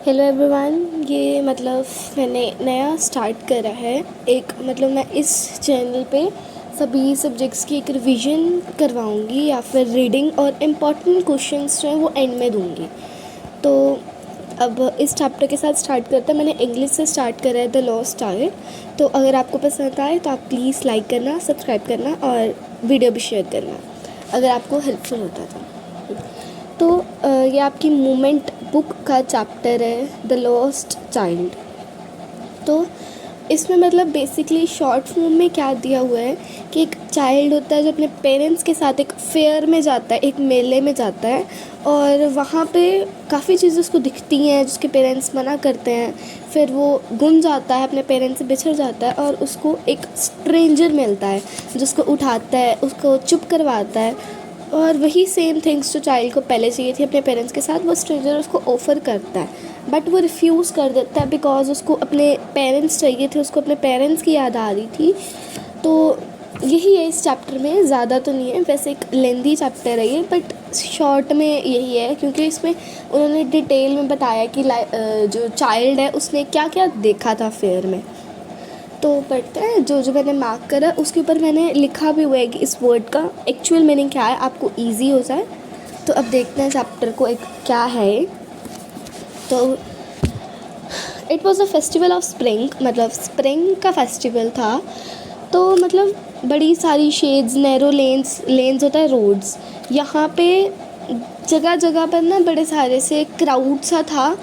Hello everyone. ये मैंने नया स्टार्ट करा है एक मैं इस चैनल पे सभी सब्जेक्ट्स की एक रिवीजन करवाऊँगी या फिर रीडिंग और इम्पॉर्टेंट क्वेश्चंस जो हैं वो एंड में दूँगी। तो अब इस चैप्टर के साथ स्टार्ट करते हैं। मैंने इंग्लिश से स्टार्ट करा है द लॉस्ट आर्ट। तो अगर आपको पसंद आए तो आप प्लीज़ लाइक करना, सब्सक्राइब करना और वीडियो भी शेयर करना अगर आपको हेल्पफुल होता तो ये आपकी मूमेंट बुक का चैप्टर है द लॉस्ट चाइल्ड। तो इसमें बेसिकली शॉर्ट फॉर्म में क्या दिया हुआ है कि एक चाइल्ड होता है जो अपने पेरेंट्स के साथ एक फेयर में जाता है, एक मेले में जाता है और वहाँ पे काफ़ी चीज़ें उसको दिखती हैं जिसके पेरेंट्स मना करते हैं। फिर वो गुम जाता है, अपने पेरेंट्स से बिछड़ जाता है और उसको एक स्ट्रेंजर मिलता है जिसको उठाता है, उसको चुप करवाता है और वही सेम थिंग्स जो चाइल्ड को पहले चाहिए थी अपने पेरेंट्स के साथ वो स्ट्रेंजर उसको ऑफ़र करता है, बट वो रिफ्यूज़ कर देता है बिकॉज उसको अपने पेरेंट्स चाहिए थे, उसको अपने पेरेंट्स की याद आ रही थी। तो यही है इस चैप्टर में, ज़्यादा तो नहीं है, वैसे एक लेंदी चैप्टर है ये, बट शॉर्ट में यही है क्योंकि इसमें उन्होंने डिटेल में बताया कि जो चाइल्ड है उसने क्या क्या देखा था फेयर में। तो पढ़ते हैं। जो मैंने मार्क करा उसके ऊपर मैंने लिखा भी हुआ है कि इस वर्ड का एक्चुअल मीनिंग क्या है, आपको इजी हो जाए। तो अब देखते हैं चैप्टर को एक क्या है। तो it was a festival of spring, spring का फेस्टिवल था। तो बड़ी सारी शेड्स, नैरो लेन्स होता है रोड्स, यहाँ पे जगह जगह पर ना बड़े सारे से क्राउड सा था।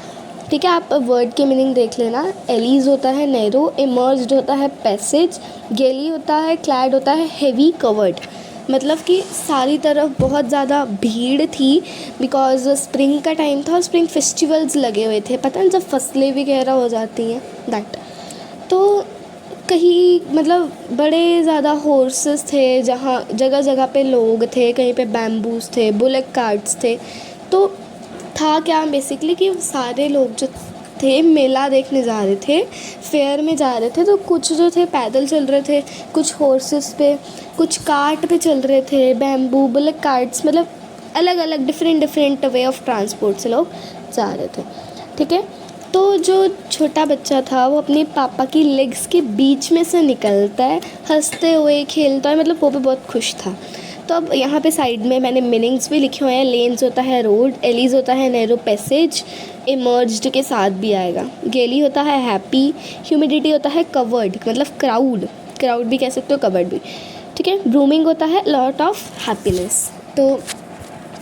ठीक है, आप वर्ड के मीनिंग देख लेना। एलीज होता है नैरो, इमर्ज्ड होता है पैसेज, गेली होता है क्लैड होता है हेवी कवर्ड। कि सारी तरफ बहुत ज़्यादा भीड़ थी बिकॉज स्प्रिंग का टाइम था और स्प्रिंग फेस्टिवल्स लगे हुए थे, पता है जब फसलें वगैरह हो जाती हैं दैट। तो कहीं बड़े ज़्यादा हॉर्सेस थे, जहाँ जगह जगह पे लोग थे, कहीं पे बैम्बूज थे, बुलेट कार्ट्स थे। तो था क्या बेसिकली कि सारे लोग जो थे मेला देखने जा रहे थे, फेयर में जा रहे थे। तो कुछ जो थे पैदल चल रहे थे, कुछ हॉर्सेस पे, कुछ कार्ट पे चल रहे थे, बैम्बू बुलेट कार्ट्स, अलग अलग डिफरेंट वे ऑफ ट्रांसपोर्ट से लोग जा रहे थे। ठीक है, तो जो छोटा बच्चा था वो अपने पापा की लेग्स के बीच में से निकलता है हंसते हुए, खेलता है, वो भी बहुत खुश था। तो अब यहाँ पे साइड में मैंने मीनिंग्स भी लिखे हुए हैं। लेन्स होता है रोड, एलीज होता है नैरो पैसेज, इमर्ज्ड के साथ भी आएगा, गेली होता है हैप्पी, ह्यूमिडिटी होता है कवर्ड क्राउड भी कह सकते हो, कवर्ड भी। ठीक है, ब्रूमिंग होता है लॉट ऑफ हैप्पीनेस। तो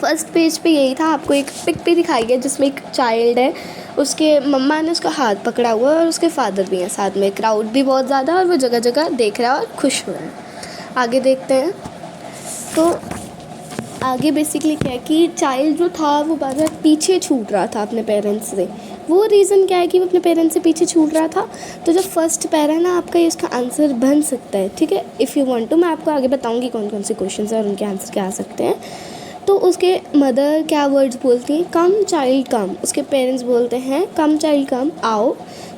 फर्स्ट पेज पे यही था, आपको एक पिक भी दिखाई है जिसमें एक चाइल्ड है, उसके मम्मा ने उसका हाथ पकड़ा हुआ है और उसके फादर भी हैं साथ में। क्राउड भी बहुत ज़्यादा और वो जगह जगह देख रहा है और खुश हो रहा है। आगे देखते हैं। तो आगे बेसिकली क्या है कि चाइल्ड जो था वो बार बार पीछे छूट रहा था अपने पेरेंट्स से। वो रीज़न क्या है कि वो अपने पेरेंट्स से पीछे छूट रहा था। तो जो फर्स्ट पैरा है ना आपका, ये उसका आंसर बन सकता है। ठीक है, इफ़ यू वांट टू मैं आपको आगे बताऊंगी कौन कौन से क्वेश्चन हैं और उनके आंसर क्या आ सकते हैं। तो उसके मदर क्या वर्ड्स बोलती हैं, कम चाइल्ड कम। उसके पेरेंट्स बोलते हैं कम चाइल्ड कम, आओ,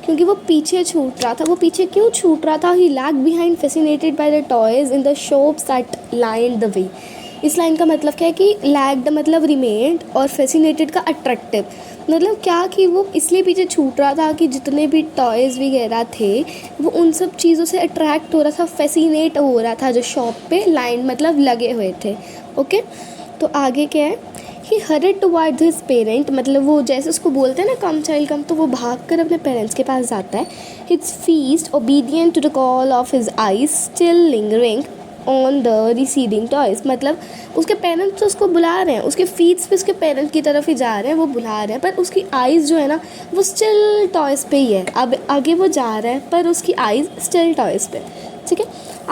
क्योंकि वो पीछे छूट रहा था। वो पीछे क्यों छूट रहा था? He lag behind fascinated by the toys in the shops that line the way. इस लाइन का मतलब क्या है कि लैग्ड रिमेन्ड और फैसिनेटेड का अट्रैक्टिव। क्या कि वो इसलिए पीछे छूट रहा था कि जितने भी टॉयज़ वगैरह थे वो उन सब चीज़ों से अट्रैक्ट हो रहा था, फैसिनेट हो रहा था, जो शॉप पे लाइन लगे हुए थे। ओके, तो आगे क्या है, ही हरिड टुवर्ड्स हिज पेरेंट, वो जैसे उसको बोलते हैं ना कम चाइल्ड कम, तो वो भाग कर अपने पेरेंट्स के पास जाता है। His feet obedient to the call of his eyes still lingering on the receding toys. उसके पेरेंट्स तो उसको बुला रहे हैं, उसके फीट्स पे उसके पेरेंट्स की तरफ ही जा रहे हैं, वो बुला रहे हैं, पर उसकी आइज़ जो है ना वो स्टिल टॉयज़ पे ही है। अब आगे वो जा रहा है पर उसकी आइज़ स्टिल टॉयज़ पे। ठीक है,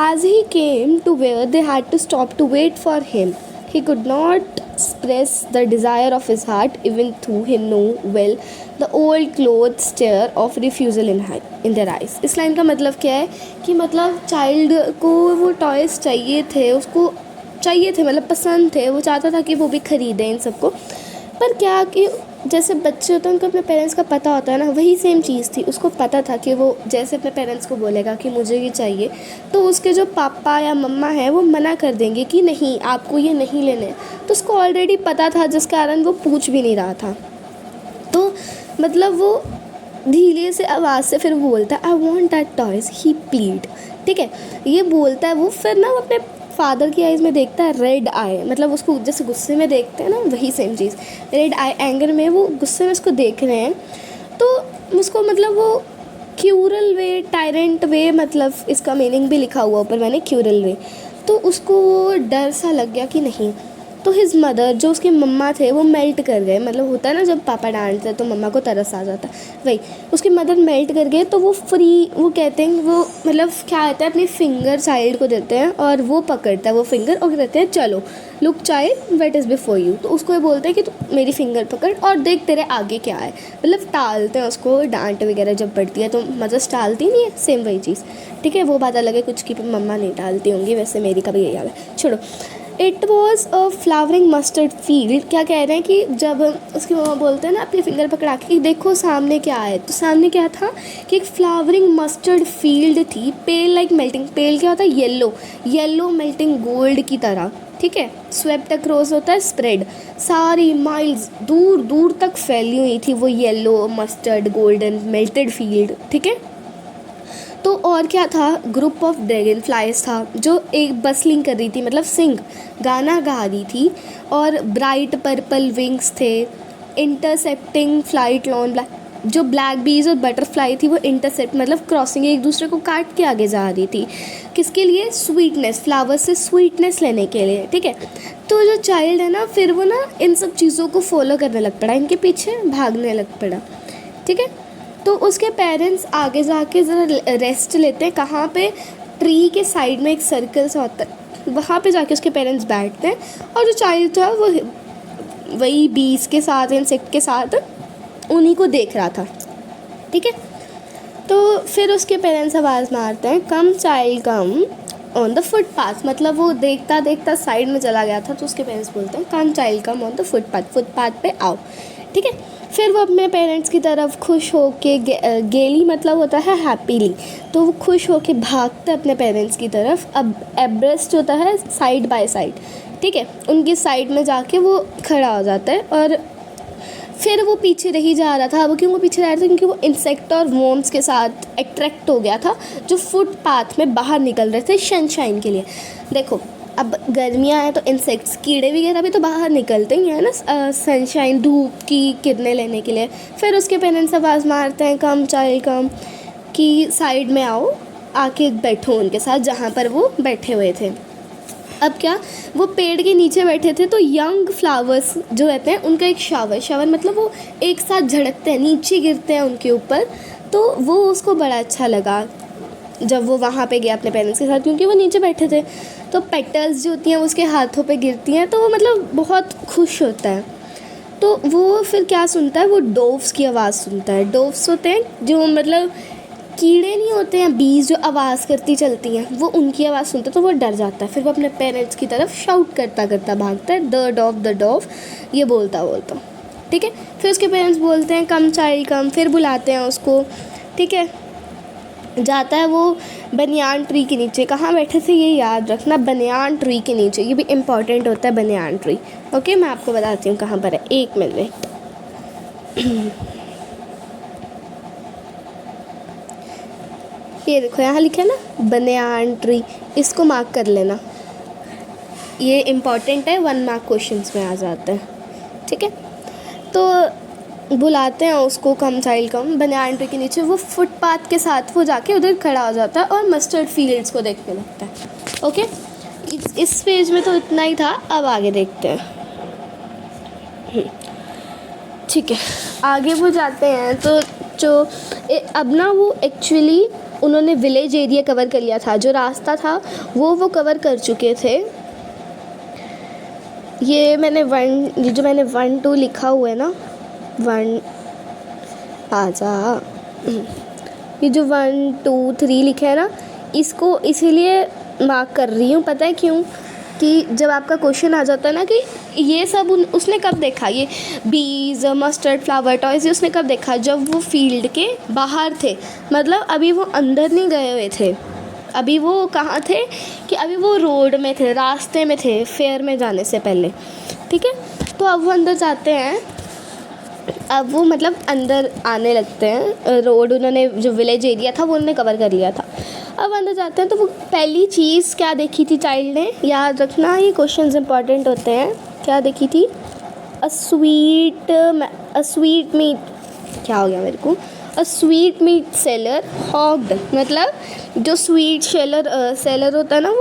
as he came to where they had to stop to wait for him, he could not express the desire of his heart, even though he knew well the old clothes stare of refusal in their eyes। इस line का मतलब क्या है कि child को वो toys चाहिए थे, उसको चाहिए थे, पसंद थे, वो चाहता था कि वो भी ख़रीदे इन सबको। पर क्या कि जैसे बच्चे होते हैं उनको अपने पेरेंट्स का पता होता है ना, वही सेम चीज़ थी। उसको पता था कि वो जैसे अपने पेरेंट्स को बोलेगा कि मुझे ये चाहिए, तो उसके जो पापा या मम्मा हैं वो मना कर देंगे कि नहीं, आपको ये नहीं लेने। तो उसको ऑलरेडी पता था, जिस कारण वो पूछ भी नहीं रहा था। तो मतलब वो धीरे से आवाज़ से फिर बोलता है I want that toys he plead, ठीक है, ये बोलता है वो। फिर ना वो अपने फादर की आइज़ में देखता है रेड आई, मतलब उसको जैसे गुस्से में देखते हैं ना, वही सेम चीज़, रेड आई एंगर में वो गुस्से में उसको देख रहे हैं। तो उसको मतलब वो क्यूरल वे, टायरेंट वे, मतलब इसका मीनिंग भी लिखा हुआ ऊपर मैंने, क्यूरल वे। तो उसको वो डर सा लग गया कि नहीं। तो हिज मदर, जो उसके मम्मा थे, वो मेल्ट कर गए, मतलब होता है ना जब पापा डांटते हैं तो मम्मा को तरस आ जाता है, वही उसकी मदर मेल्ट कर गए। तो वो फ्री, वो कहते हैं वो मतलब क्या होता है, अपनी फिंगर चाइल्ड को देते हैं और वो पकड़ता है वो फिंगर और कहते हैं चलो look child wait is before you. तो उसको ये बोलते हैं कि तू मेरी फिंगर पकड़ और देख तेरे आगे क्या है, मतलब टालते हैं उसको। डांट वगैरह जब पड़ती है तो मदर्स टालती नहीं है, सेम वही चीज़, ठीक है। वो बात अलग है कुछ की मम्मा नहीं टालती होंगी, वैसे मेरी का भी यही हाल है, छोड़ो। It was a flowering mustard field. क्या कह रहे हैं कि जब उसकी मम्मा बोलते हैं ना अपनी फिंगर पकड़ा के कि देखो सामने क्या है, तो सामने क्या था कि एक फ्लावरिंग मस्टर्ड फील्ड थी, पेल लाइक मेल्टिंग, पेल क्या होता है, येलो, येलो मेल्टिंग गोल्ड की तरह, ठीक है। स्वेप्ट अक्रॉस होता है स्प्रेड, सारी माइल्स दूर दूर तक फैली हुई थी वो yellow mustard golden melted field, ठीक है। तो और क्या था, ग्रुप ऑफ ड्रैगन फ्लाइज था जो एक बसलिंग कर रही थी, मतलब सिंग, गाना गा रही थी। और ब्राइट पर्पल विंग्स थे, इंटरसेप्टिंग फ्लाइट लॉन ब्लैक, जो ब्लैक बीज और बटरफ्लाई थी वो इंटरसेप्ट, मतलब क्रॉसिंग, एक दूसरे को काट के आगे जा रही थी, किसके लिए, स्वीटनेस, फ्लावर से स्वीटनेस लेने के लिए, ठीक है। तो जो चाइल्ड है ना, फिर वो ना इन सब चीज़ों को फॉलो करने लग पड़ा, इनके पीछे भागने लग पड़ा, ठीक है। तो उसके पेरेंट्स आगे जाके ज़रा रेस्ट लेते हैं, कहाँ पे, ट्री के साइड में एक सर्कल सा होता है, वहाँ पे जाके उसके पेरेंट्स बैठते हैं। और जो चाइल्ड था वो वही बीज के साथ, इंसेक्ट के साथ उन्हीं को देख रहा था, ठीक है। तो फिर उसके पेरेंट्स आवाज़ मारते हैं come child come on the footpath, मतलब वो देखता देखता साइड में चला गया था, तो उसके पेरेंट्स बोलते हैं come child come on the footpath, footpath पे आओ, ठीक है। फिर वो अपने पेरेंट्स की तरफ खुश हो के गेली, मतलब होता है हैप्पीली, तो वो खुश हो के भागता है अपने पेरेंट्स की तरफ। अब एब्रेस्ट होता है साइड बाय साइड, ठीक है, उनकी साइड में जाके वो खड़ा हो जाता है। और फिर वो पीछे रही जा रहा था। अब क्यों वो पीछे रह रहा था, क्योंकि वो इंसेक्ट और वॉर्म्स के साथ अट्रैक्ट हो गया था जो फुटपाथ में बाहर निकल रहे थे सनशाइन के लिए। देखो अब गर्मियाँ हैं तो इंसेक्ट्स, कीड़े वगैरह भी तो बाहर निकलते ही हैं ना सनशाइन, धूप की किरणें लेने के लिए। फिर उसके पेरेंट्स आवाज़ मारते हैं कम चाइल्ड कम, कि साइड में आओ, आके बैठो उनके साथ जहाँ पर वो बैठे हुए थे। अब क्या, वो पेड़ के नीचे बैठे थे, तो यंग फ्लावर्स जो रहते हैं उनका एक शावर मतलब वो एक साथ झड़कते हैं, नीचे गिरते हैं उनके ऊपर। तो वो उसको बड़ा अच्छा लगा जब वो वहाँ पे गया अपने पेरेंट्स के साथ, क्योंकि वो नीचे बैठे थे। तो पेटल्स जो होती हैं उसके हाथों पे गिरती हैं, तो वो मतलब बहुत खुश होता है। तो वो फिर क्या सुनता है, वो डोव्स की आवाज़ सुनता है। डोव्स होते हैं जो मतलब कीड़े नहीं होते हैं, बीज जो आवाज़ करती चलती हैं, वो उनकी आवाज़ सुनता है, तो वो डर जाता है। फिर वो अपने पेरेंट्स की तरफ शाउट करता करता भागता है, द डॉव, ये बोलता, ठीक है। फिर उसके पेरेंट्स बोलते हैं कम चाइल्ड कम, फिर बुलाते हैं उसको, ठीक है। जाता है वो बनियान ट्री के नीचे, कहाँ बैठे थे ये याद रखना, बनियान ट्री के नीचे, ये भी इम्पॉर्टेंट होता है बनियान ट्री, ओके। मैं आपको बताती हूँ कहाँ पर है, एक मिनट। ये देखो यहाँ लिखा है ना बनियान ट्री, इसको मार्क कर लेना, ये इम्पॉर्टेंट है, 1 मार्क क्वेश्चंस में आ जाता है, ठीक है। तो बुलाते हैं उसको कम चाइल्ड कम, बनियान ट्री के नीचे, वो फुटपाथ के साथ वो जाके उधर खड़ा हो जाता है और मस्टर्ड फील्ड्स को देखने लगता है, ओके। इस पेज में तो इतना ही था, अब आगे देखते हैं, ठीक है। आगे वो जाते हैं तो जो अब ना वो एक्चुअली उन्होंने विलेज एरिया कवर कर लिया था, जो रास्ता था वो कवर कर चुके थे। ये जो मैंने 1 2 लिखा हुआ है ना, 1 आजा, ये जो 1 2 3 लिखा है ना, इसको इसीलिए मार्क कर रही हूँ, पता है क्यों, कि जब आपका क्वेश्चन आ जाता है ना कि ये सब उसने कब देखा, ये बीज मस्टर्ड फ्लावर टॉयज उसने कब देखा, जब वो फील्ड के बाहर थे, मतलब अभी वो अंदर नहीं गए हुए थे, अभी वो कहाँ थे कि अभी वो रोड में थे, रास्ते में थे फेयर में जाने से पहले, ठीक है। तो अब वो अंदर जाते हैं अब वो मतलब अंदर आने लगते हैं, रोड उन्होंने जो विलेज एरिया था वो उन्होंने कवर कर लिया था। अब अंदर जाते हैं तो वो पहली चीज़ क्या देखी थी चाइल्ड ने, याद रखना ये क्वेश्चंस इंपॉर्टेंट होते हैं। क्या देखी थी? अ स्वीट मीट, क्या हो गया मेरे को, अ स्वीट मीट सेलर हॉग्ड, मतलब जो स्वीट सेलर होता है ना,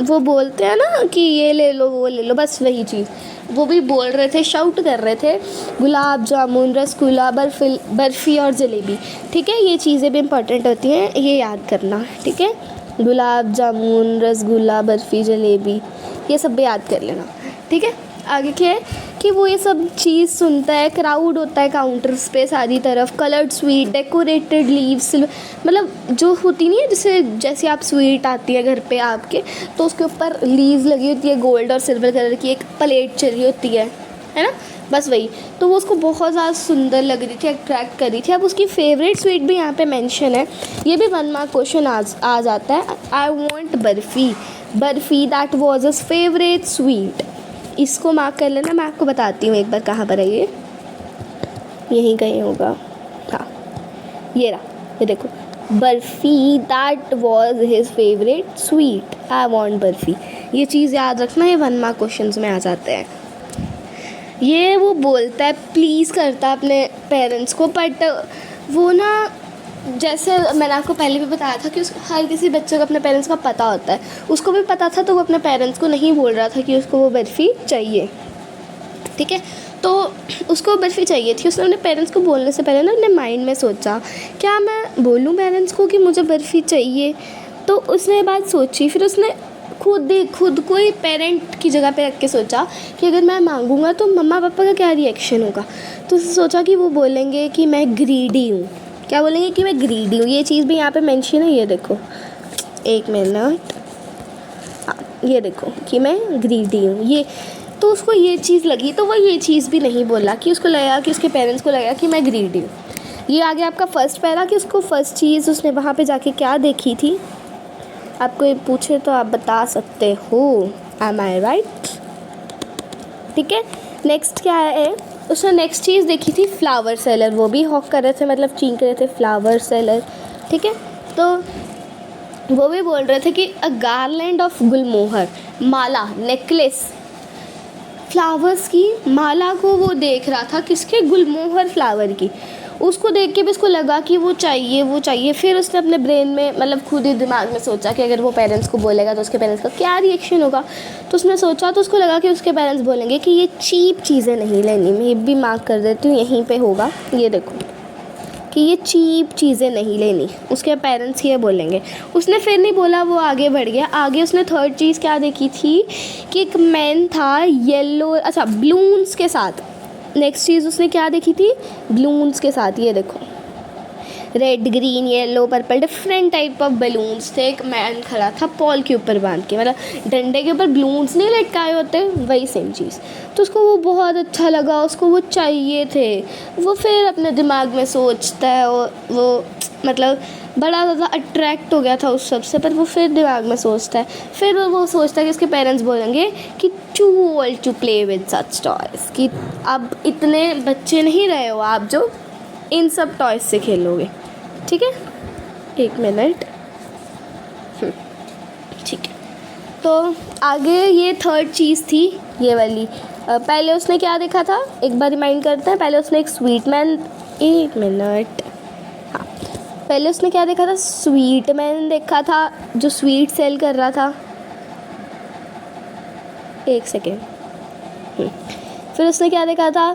वो बोलते हैं ना कि ये ले लो वो ले लो, बस वही चीज़ वो भी बोल रहे थे, शाउट कर रहे थे, गुलाब जामुन, रसगुल्ला, बर्फ़ी और जलेबी। ठीक है, ये चीज़ें भी इंपॉर्टेंट होती हैं, ये याद करना। ठीक है, गुलाब जामुन, रसगुल्ला, बर्फ़ी, जलेबी, ये सब भी याद कर लेना। ठीक है, आगे क्या है कि वो ये सब चीज़ सुनता है, क्राउड होता है काउंटर्स पे सारी तरफ, कलर्ड स्वीट, डेकोरेटेड लीव्स, मतलब जो होती नहीं है जैसे आप स्वीट आती है घर पे आपके, तो उसके ऊपर लीव्स लगी होती है गोल्ड और सिल्वर कलर की, एक प्लेट चली होती है ना, बस वही। तो वो उसको बहुत ज़्यादा सुंदर लग रही थी, अट्रैक्ट कर रही थी। अब उसकी फेवरेट स्वीट भी यहाँ पे मेंशन है, ये भी 1 मार्क क्वेश्चन आ जाता है। I want barfi that was his favourite sweet. इसको मार्क कर लेना, मैं आपको बताती हूँ एक बार कहाँ पर है ये, यहीं कहीं होगा। हाँ, ये रहा, ये देखो, barfi that was his favourite sweet, I want barfi. ये चीज़ याद रखना, ये 1 मार्क क्वेश्चन में आ जाते हैं। ये वो बोलता है, प्लीज़ करता है अपने पेरेंट्स को, बट वो ना, जैसे मैंने आपको पहले भी बताया था कि हर किसी बच्चे को अपने पेरेंट्स का पता होता है, उसको भी पता था, तो वो अपने पेरेंट्स को नहीं बोल रहा था कि उसको वो बर्फ़ी चाहिए। ठीक है, तो उसको बर्फ़ी चाहिए थी, उसने अपने पेरेंट्स को बोलने से पहले ना अपने माइंड में सोचा, क्या मैं बोलूँ पेरेंट्स को कि मुझे बर्फ़ी चाहिए? तो उसने ये बात सोची, फिर उसने खुद को ही पेरेंट की जगह पे रख के सोचा कि अगर मैं मांगूंगा तो मम्मा पापा का क्या रिएक्शन होगा। तो उसने सोचा कि वो बोलेंगे कि मैं ग्रीडी हूँ। क्या बोलेंगे? कि मैं ग्रीडी हूँ। ये चीज़ भी यहाँ पे मेंशन है, ये देखो, एक मिनट, हाँ ये देखो कि मैं ग्रीडी हूँ, ये। तो उसको ये चीज़ लगी, तो वो ये चीज़ भी नहीं बोला, कि उसको लगा कि उसके पेरेंट्स को लगा कि मैं ग्रीडी हूँ। ये आ गया आपका फर्स्ट पैरा, कि उसको फर्स्ट चीज़ उसने वहाँ पे जाके क्या देखी थी। आपको ये पूछे तो आप बता सकते हो, एम आई राइट? ठीक है, नेक्स्ट क्या है, उसने नेक्स्ट चीज़ देखी थी फ्लावर सेलर, वो भी हॉक कर रहे थे, मतलब चीख रहे थे फ्लावर सेलर। ठीक है, तो वो भी बोल रहे थे कि अ गार्लैंड ऑफ गुलमोहर, माला, नेकलेस, फ्लावर्स की माला को वो देख रहा था, किसके? गुलमोहर फ्लावर की। उसको देख के भी उसको लगा कि वो चाहिए। फिर उसने अपने ब्रेन में, मतलब खुद ही दिमाग में सोचा कि अगर वो पेरेंट्स को बोलेगा तो उसके पेरेंट्स का क्या रिएक्शन होगा। तो उसने सोचा, तो उसको लगा कि उसके पेरेंट्स बोलेंगे कि ये चीप चीज़ें नहीं लेनी। मैं ये भी मार्क कर देती हूँ, यहीं पे होगा, ये देखो, कि ये चीप चीज़ें नहीं लेनी, उसके पेरेंट्स ये बोलेंगे। उसने फिर नहीं बोला, वो आगे बढ़ गया। आगे उसने थर्ड चीज़ क्या देखी थी कि एक मैन था येलो, अच्छा बलून्स के साथ। नेक्स्ट चीज़ उसने क्या देखी थी? बलून्स के साथ, ये देखो, red, green, yellow, purple, different type of balloons थे। एक मैन खड़ा था पॉल के ऊपर बांध के, मतलब डंडे के ऊपर बलून्स नहीं लटकाए होते, वही सेम चीज़। तो उसको वो बहुत अच्छा लगा, उसको वो चाहिए थे। वो फिर अपने दिमाग में सोचता है, वो मतलब बड़ा ज़्यादा अट्रैक्ट हो गया था उस सब से, पर वो फिर दिमाग में सोचता है। फिर वो सोचता है कि उसके पेरेंट्स बोलेंगे कि too old to play with such toys, कि अब इतने बच्चे नहीं रहे हो आप जो इन सब टॉयज़ से खेलोगे। ठीक है, एक मिनट, ठीक है। तो आगे ये थर्ड चीज़ थी, ये वाली। पहले उसने क्या देखा था, एक बार रिमाइंड करते हैं। पहले उसने एक स्वीट मैन, एक मिनट, हाँ, पहले उसने क्या देखा था? स्वीट मैन देखा था, जो स्वीट सेल कर रहा था। एक सेकेंड। फिर उसने क्या देखा था?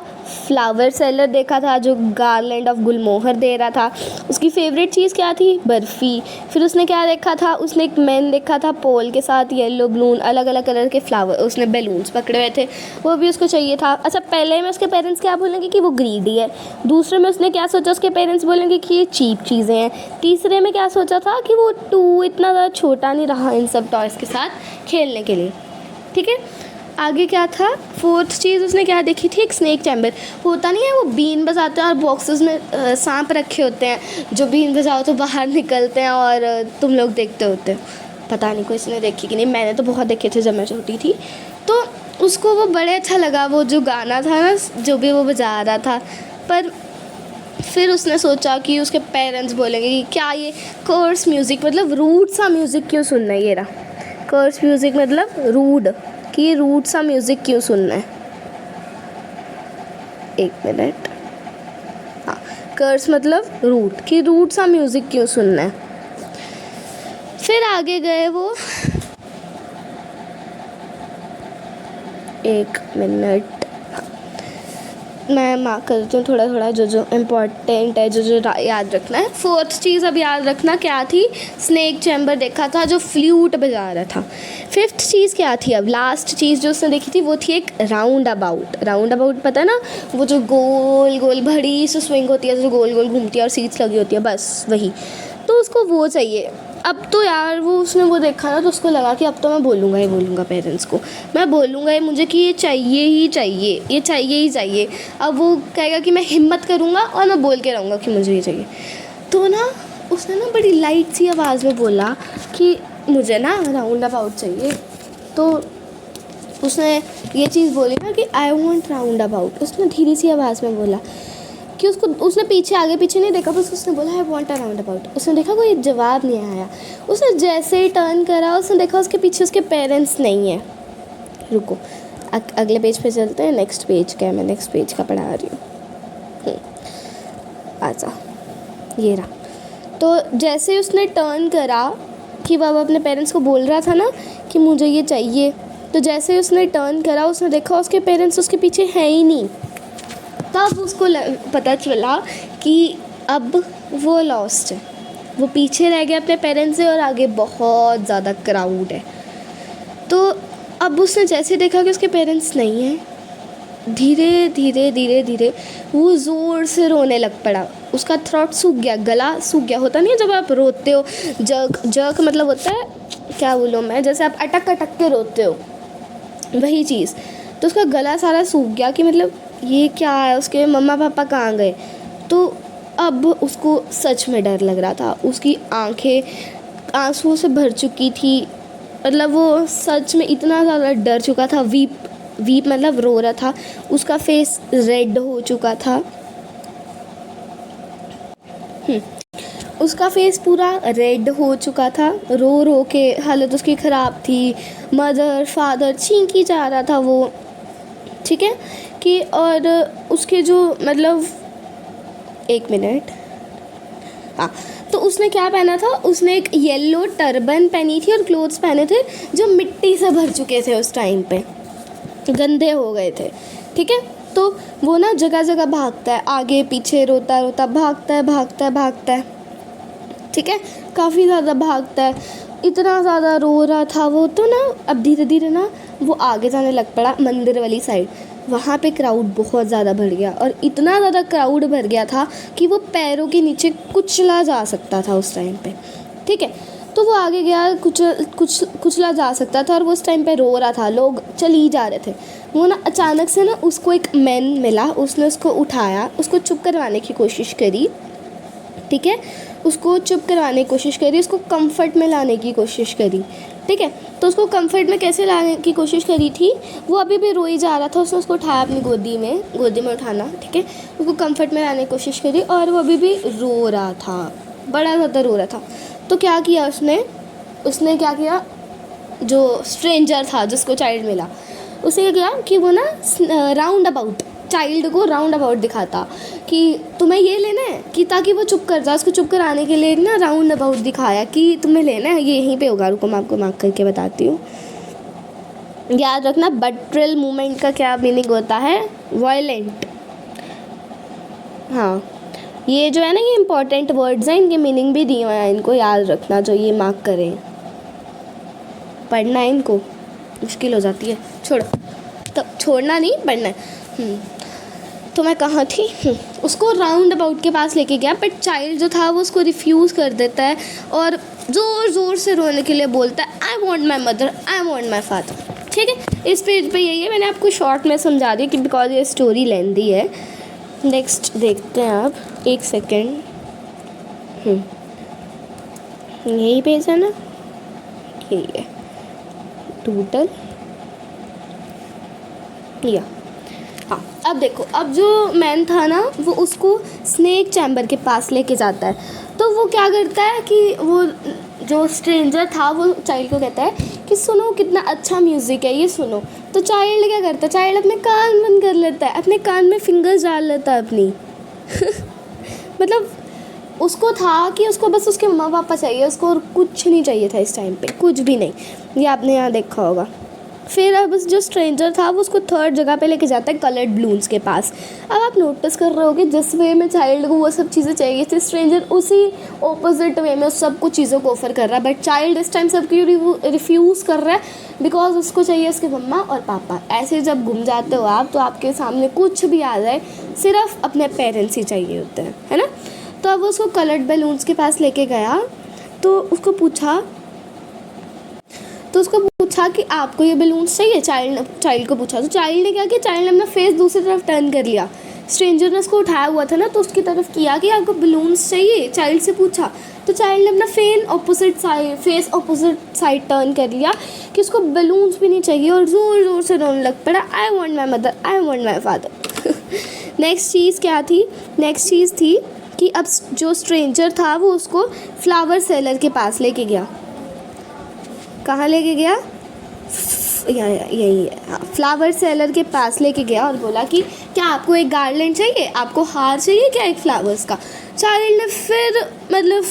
फ्लावर सेलर देखा था, जो गार्लैंड ऑफ गुलमोहर दे रहा था। उसकी फेवरेट चीज़ क्या थी? बर्फ़ी। फिर उसने क्या देखा था? उसने एक मैन देखा था पोल के साथ, येलो बलून, अलग अलग कलर के फ्लावर, उसने बैलून्स पकड़े हुए थे, वो भी उसको चाहिए था। अच्छा, पहले में उसके पेरेंट्स क्या बोलेंगे? कि वो ग्रीडी है। दूसरे में उसने क्या सोचा? उसके पेरेंट्स बोलेंगे कि ये चीप चीज़ें हैं। तीसरे में क्या सोचा था? कि वो इतना ज़्यादा छोटा नहीं रहा इन सब टॉयज़ के साथ खेलने के लिए। ठीक है, आगे क्या था? फोर्थ चीज़ उसने क्या देखी थी? एक स्नेक चैम्बर। होता नहीं है, वो बीन बजाते हैं और बॉक्सेस में सांप रखे होते हैं, जो बीन बजाओ तो बाहर निकलते हैं और तुम लोग देखते होते हो। पता नहीं कोई इसने देखी कि नहीं, मैंने तो बहुत देखे थे जब मैं छोटी थी। तो उसको वो बड़े अच्छा लगा, वो जो गाना था ना, जो भी वो बजा रहा था। पर फिर उसने सोचा कि उसके पेरेंट्स बोलेंगे कि क्या ये कर्स म्यूज़िक मतलब रूड सा म्यूज़िक क्यों सुनना है, ये रहा कर्स म्यूज़िक मतलब रूड, कि ये रूड सा म्यूज़िक क्यों सुनना है। एक मिनट, हाँ, कर्स मतलब रूड, कि रूड सा म्यूज़िक क्यों सुनना है। फिर आगे गए वो, एक मिनट मैं मार्क करती हूँ थोड़ा थोड़ा जो जो इम्पोर्टेंट है, जो जो याद रखना है। फोर्थ चीज़ अब याद रखना क्या थी, स्नेक चैम्बर देखा था जो फ्लूट बजा रहा था। फिफ्थ चीज़ क्या थी, अब लास्ट चीज़ जो उसने देखी थी वो थी एक राउंड अबाउट। राउंड अबाउट पता है ना, वो जो गोल गोल बड़ी सी स्विंग होती है जो गोल गोल घूमती है और सीट्स लगी होती है, बस वही। तो उसको वो चाहिए। अब तो यार वो उसने वो देखा ना तो उसको लगा कि अब तो मैं बोलूँगा ही बोलूँगा पेरेंट्स को, मैं बोलूँगा ही मुझे कि ये चाहिए ही चाहिए, ये चाहिए ही चाहिए। अब वो कहेगा कि मैं हिम्मत करूँगा और मैं बोल के रहूँगा कि मुझे ये चाहिए। तो ना उसने ना बड़ी लाइट सी आवाज़ में बोला कि मुझे ना राउंड अबाउट चाहिए। तो उसने ये चीज़ बोली ना कि आई वॉन्ट राउंड अबाउट, उसने धीरे सी आवाज़ में बोला कि उसने पीछे आगे पीछे नहीं देखा, बस उसने बोला I want a round about. उसने देखा कोई जवाब नहीं आया। उसने जैसे ही टर्न करा उसने देखा उसके पीछे उसके पेरेंट्स नहीं है। रुको अगले पेज पे चलते हैं। नेक्स्ट पेज क्या है, मैं नेक्स्ट पेज का पढ़ा रही हूँ। अच्छा ये रहा। तो जैसे उसने टर्न करा कि वह अपने पेरेंट्स को बोल रहा था ना कि मुझे ये चाहिए, तो जैसे उसने टर्न करा उसने देखा उसके पेरेंट्स उसके पीछे हैं ही नहीं। तब उसको पता चला कि अब वो लॉस्ट है, वो पीछे रह गया अपने पेरेंट्स से और आगे बहुत ज़्यादा क्राउड है। तो अब उसने जैसे देखा कि उसके पेरेंट्स नहीं हैं, धीरे धीरे धीरे धीरे वो ज़ोर से रोने लग पड़ा। उसका थ्रोट सूख गया, गला सूख गया। होता नहीं है जब आप रोते हो, जर्क मतलब होता है, क्या बोलूँ मैं, जैसे आप अटक अटक के रोते हो, वही चीज़। तो उसका गला सारा सूख गया कि मतलब ये क्या है, उसके मम्मा पापा कहाँ गए। तो अब उसको सच में डर लग रहा था, उसकी आंखें आंसुओं से भर चुकी थी, मतलब वो सच में इतना ज़्यादा डर चुका था। वीप मतलब रो रहा था, उसका फेस रेड हो चुका था। उसका फेस पूरा रेड हो चुका था, रो रो के हालत उसकी ख़राब थी। मदर फादर चींकी जा रहा था वो, ठीक है कि, और उसके जो मतलब एक मिनट, हाँ, तो उसने क्या पहना था, उसने एक येलो टर्बन पहनी थी और क्लोथ्स पहने थे जो मिट्टी से भर चुके थे, उस टाइम पे गंदे हो गए थे, ठीक है। तो वो ना जगह जगह भागता है, आगे पीछे रोता रोता भागता है भागता है भागता है, ठीक है, काफ़ी ज़्यादा भागता है, इतना ज़्यादा रो रहा था वो। तो ना अब धीरे धीरे ना वो आगे जाने लग पड़ा मंदिर वाली साइड। वहाँ पे क्राउड बहुत ज़्यादा बढ़ गया और इतना ज़्यादा क्राउड भर गया था कि वो पैरों के नीचे कुचला जा सकता था उस टाइम पे, ठीक है। तो वो आगे गया, कुचला जा सकता था और वो उस टाइम पे रो रहा था, लोग चल ही जा रहे थे। वो ना अचानक से ना उसको एक मैन मिला, उसने उसको उठाया, उसको चुप करवाने की कोशिश करी, ठीक है, उसको चुप करवाने की कोशिश करी, उसको कंफर्ट में लाने की कोशिश करी, ठीक है। तो उसको कंफर्ट में कैसे लाने की कोशिश करी थी, वो अभी भी रोई जा रहा था, उसने उसको उठाया अपनी गोदी में उठाना, ठीक है, उसको कंफर्ट में लाने की कोशिश करी और वो अभी भी रो रहा था, बड़ा ज़्यादा रो रहा था। तो क्या किया उसने क्या किया, जो स्ट्रेंजर था जिसको चाइल्ड मिला, उसे क्या किया कि वो ना राउंड अबाउट चाइल्ड को राउंड अबाउट दिखाता कि तुम्हें ये लेना है, कि ताकि वो चुप कर जाए। उसको चुप कराने के लिए ना राउंड अबाउट दिखाया कि तुम्हें लेना है, ये यहीं पे होगा, रुको मैं आपको मार्क करके बताती हूँ। याद रखना बट्रेल मूवमेंट का क्या मीनिंग होता है, वायलेंट। हाँ, ये जो है ना ये इंपॉर्टेंट वर्ड्स हैं, इनके मीनिंग भी दिए हुए हैं, इनको याद रखना, जो ये मार्क करें। पढ़ना है इनको, मुश्किल हो जाती है, छोड़ो, तो छोड़ना नहीं, पढ़ना है। तो मैं कहाँ थी, उसको राउंड अबाउट के पास लेके गया, बट चाइल्ड जो था वो उसको रिफ्यूज़ कर देता है और ज़ोर ज़ोर से रोने के लिए बोलता है आई want my mother, I want my father, ठीक है। इस पेज पे यही है, मैंने आपको शॉर्ट में समझा दिया कि बिकॉज ये स्टोरी लेंदी है। नेक्स्ट देखते हैं आप, एक सेकेंड, यही पेज है ना, यही है टोटल या, हाँ। अब देखो, अब जो मैन था ना वो उसको स्नेक चैम्बर के पास लेके जाता है। तो वो क्या करता है कि वो जो स्ट्रेंजर था वो चाइल्ड को कहता है कि सुनो कितना अच्छा म्यूज़िक है, ये सुनो। तो चाइल्ड क्या करता है, चाइल्ड अपने कान बंद कर लेता है, अपने कान में फिंगर्स डाल लेता है अपनी मतलब उसको था कि उसको बस उसके मम्मा पापा चाहिए, उसको और कुछ नहीं चाहिए था इस टाइम पे, कुछ भी नहीं। ये आपने यहाँ देखा होगा। फिर अब जो स्ट्रेंजर था वो उसको थर्ड जगह पे लेके जाता है कलर्ड बलून्स के पास। अब आप नोटिस कर रहे होगे जिस वे में चाइल्ड को वो सब चीज़ें चाहिए थी, स्ट्रेंजर उसी ऑपोजिट वे में सब कुछ चीज़ों को ऑफर कर रहा है। बट चाइल्ड इस टाइम सब क्यों रिफ्यूज़ कर रहा है, बिकॉज उसको चाहिए उसके मम्मा और पापा। ऐसे जब घूम जाते हो आप तो आपके सामने कुछ भी आ जाए, सिर्फ अपने पेरेंट्स ही चाहिए होते हैं, है ना। तो अब उसको कलर्ड बैलून्स के पास लेके गया तो उसको पूछा कि आपको ये बैलून्स चाहिए, चाइल्ड को पूछा। तो चाइल्ड ने क्या किया, चाइल्ड ने अपना फेस दूसरी तरफ टर्न कर लिया। स्ट्रेंजर ने उसको उठाया हुआ था ना, तो उसकी तरफ किया कि आपको बैलून्स चाहिए, चाइल्ड से पूछा। तो चाइल्ड ने अपना फेस ऑपोजिट साइड टर्न कर लिया कि उसको बैलून्स भी नहीं चाहिए, और ज़ोर ज़ोर से रोने लग पड़ा, I want my mother, I want my father. Next चीज़ क्या थी, नेक्स्ट चीज़ थी कि अब जो स्ट्रेंजर था वो उसको फ्लावर सेलर के पास लेके गया। कहाँ लेके गया, यही है, फ्लावर सेलर के पास लेके गया और बोला कि क्या आपको एक गार्लैंड चाहिए, आपको हार चाहिए क्या एक फ्लावर्स का। चाइल्ड ने फिर मतलब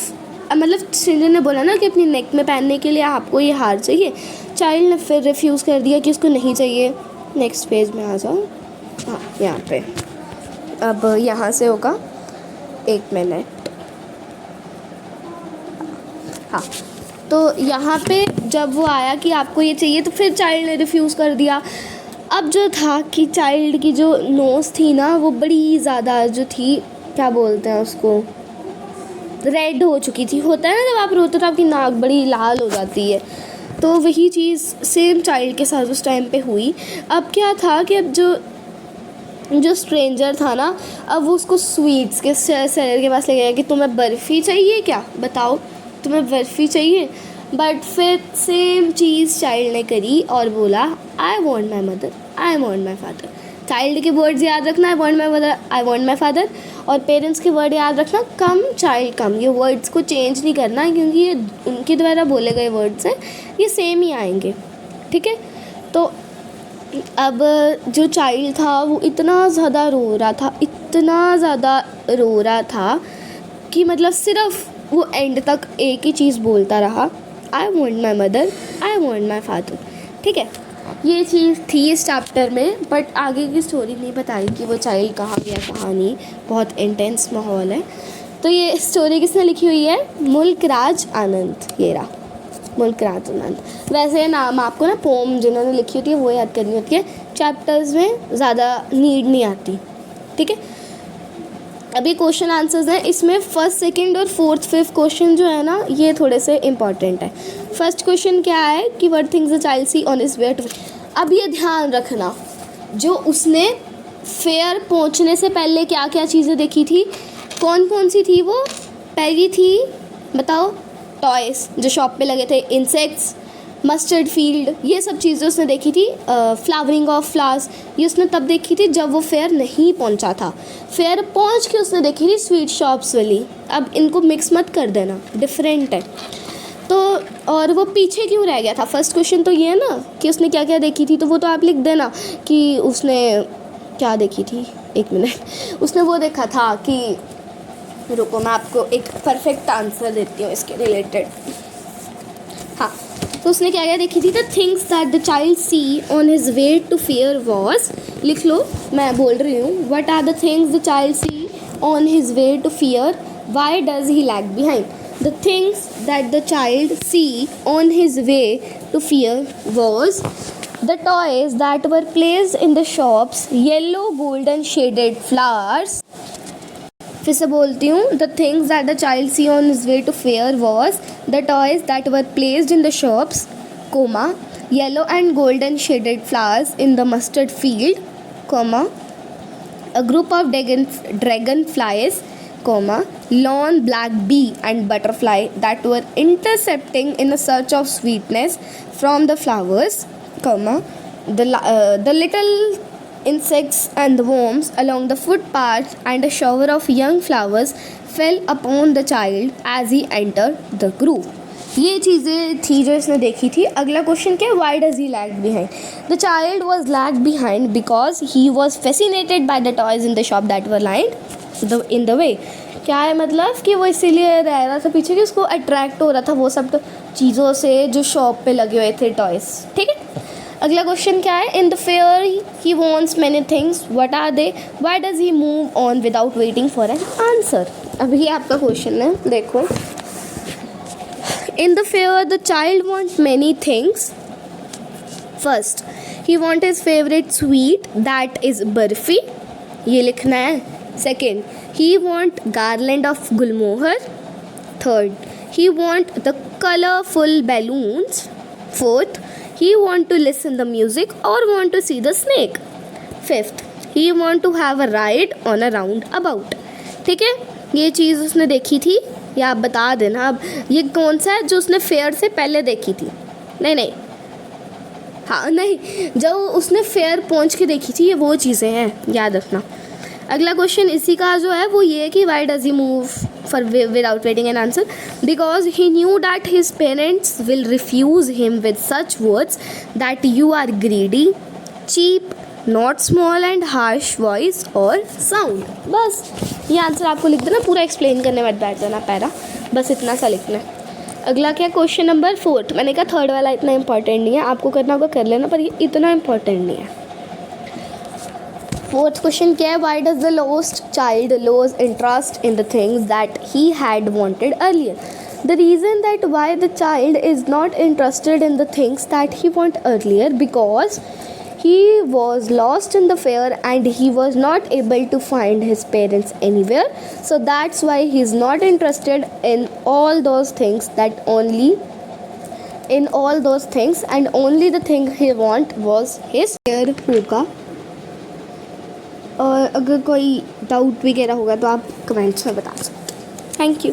स्ट्रेंजर ने बोला ना कि अपनी नेक में पहनने के लिए आपको ये हार चाहिए। चाइल्ड ने फिर रिफ्यूज़ कर दिया कि उसको नहीं चाहिए। नेक्स्ट पेज में आ जाओ, हाँ यहाँ पे, अब यहाँ से होगा 1 मिनट, हाँ। तो यहाँ पे जब वो आया कि आपको ये चाहिए तो फिर चाइल्ड ने रिफ्यूज़ कर दिया। अब जो था कि चाइल्ड की जो नोज़ थी ना वो बड़ी ज़्यादा जो थी, क्या बोलते हैं उसको, रेड हो चुकी थी। होता है ना जब आप रोते हो तो आपकी नाक बड़ी लाल हो जाती है, तो वही चीज़ सेम चाइल्ड के साथ उस टाइम पे हुई। अब क्या था कि अब जो स्ट्रेंजर था ना, अब वो उसको स्वीट्स के सेलर के पास ले गया कि तुम्हें बर्फ़ी चाहिए क्या, बताओ तुम्हें बर्फ़ी चाहिए। बट फिर सेम चीज़ चाइल्ड ने करी और बोला आई want my mother, I want my father. Child के वर्ड्स याद रखना, आई want my mother, I want my father, और पेरेंट्स के वर्ड याद रखना, कम चाइल्ड कम। ये वर्ड्स को चेंज नहीं करना क्योंकि ये उनके द्वारा बोले गए वर्ड्स हैं, ये सेम ही आएंगे, ठीक है। तो अब जो चाइल्ड था वो इतना ज़्यादा रो रहा था कि मतलब सिर्फ वो एंड तक एक ही चीज़ बोलता रहा, आई want my mother, I want my father, ठीक है। ये चीज़ थी इस चैप्टर में, बट आगे की स्टोरी नहीं बताई कि वो चाइल्ड कहाँ गया कहाँ नहीं, बहुत इंटेंस माहौल है। तो ये स्टोरी किसने लिखी हुई है, मुल्कराज आनंद, ये रहा मुल्कराज आनंद। वैसे नाम आपको ना पोम जिन्होंने लिखी होती है वो याद करनी होती है, चैप्टर्स में ज़्यादा नीड नहीं आती, ठीक है। अभी क्वेश्चन आंसर्स हैं, इसमें फर्स्ट सेकंड और फोर्थ फिफ्थ क्वेश्चन जो है ना ये थोड़े से इंपॉर्टेंट है। फर्स्ट क्वेश्चन क्या है कि what things the child see on his way to, अब ये ध्यान रखना जो उसने फेयर पहुंचने से पहले क्या क्या चीज़ें देखी थी, कौन कौन सी थी वो। पहली थी, बताओ, टॉयज़ जो शॉप पे लगे थे, इंसेक्ट्स, मस्टर्ड फील्ड, ये सब चीज़ें उसने देखी थी। फ्लावरिंग ऑफ फ्लावर्स ये उसने तब देखी थी जब वो फेयर नहीं पहुंचा था। फेयर पहुंच के उसने देखी थी स्वीट शॉप्स वाली। अब इनको मिक्स मत कर देना, डिफरेंट है। तो और वो पीछे क्यों रह गया था, फर्स्ट क्वेश्चन तो ये है ना कि उसने क्या क्या देखी थी, तो वो तो आप लिख देना कि उसने क्या देखी थी। 1 मिनट, उसने वो देखा था कि, रुको मैं आपको एक परफेक्ट आंसर देती हूँ इसके रिलेटेड। हाँ, तो उसने क्या क्या देखी थी, the things that the child see on his way to fair was, लिख लो मैं बोल रही हूँ, what are the things the child see on his way to fear, why does he lag behind? The things that the child see on his way to fear was the toys that were placed in the shops, yellow golden shaded flowers. फिर से बोलती हूँ, the things that the child see on his way to fear was the toys that were placed in the shops, yellow and golden shaded flowers in the mustard field, a group of dragonflies, lawn black bee and butterfly that were intercepting in a search of sweetness from the flowers, the little insects and the worms along the footpath, and a shower of young flowers fell upon the child as he entered the grove. ये चीज़ें थी जो इसने देखी थी. अगला question क्या है? Y does he lag behind? The child was lag behind because he was fascinated by the toys in the shop that were lined in the way. क्या है मतलब कि वो इसीलिए रह रहा था पीछे कि उसको अट्रैक्ट हो रहा था वो सब चीज़ों से जो शॉप पे लगे हुए थे टॉयज. ठीक है. अगला क्वेश्चन क्या है? In the fair he wants many things, what are they, why does he move on without waiting for an answer. अभी आपका क्वेश्चन है, देखो. In the fair, the child wants many things. First, he wants his favorite sweet, that is barfi. ये लिखना है. Second, he wants garland of gulmohar. Third, he wants the colorful balloons. Fourth, he wants to listen the music or want to see the snake. Fifth, he wants to have a ride on a roundabout. ठीक है. ये चीज़ उसने देखी थी, या आप बता देना. अब ये कौन सा है जो उसने फेयर से पहले देखी थी? नहीं, हाँ नहीं, जब उसने फेयर पहुंच के देखी थी, ये वो चीज़ें हैं, याद रखना. अगला क्वेश्चन इसी का जो है वो ये कि why does he move for without waiting an answer? Because he knew that his parents will refuse him with such words that you are greedy, cheap, not small and harsh voice और sound. बस ये answer आपको लिख देना, पूरा explain करने मत बैठ जाना पैरा, बस इतना सा लिखना है. अगला क्या? Question number 4. मैंने कहा थर्ड वाला इतना इंपॉर्टेंट नहीं है, आपको करना होगा कर लेना, पर ये इतना इंपॉर्टेंट नहीं है. फोर्थ क्वेश्चन क्या है? Why does the lost child loose interest in the things that he had wanted earlier? The reason that why the child is not interested in the things that he wanted earlier, because he was lost in the fair and he was not able to find his parents anywhere. So that's why he's not interested in all those things, and only the thing he want was his fair होगा. और अगर कोई doubt वगैरह होगा तो आप comments में बता सकते. Thank you.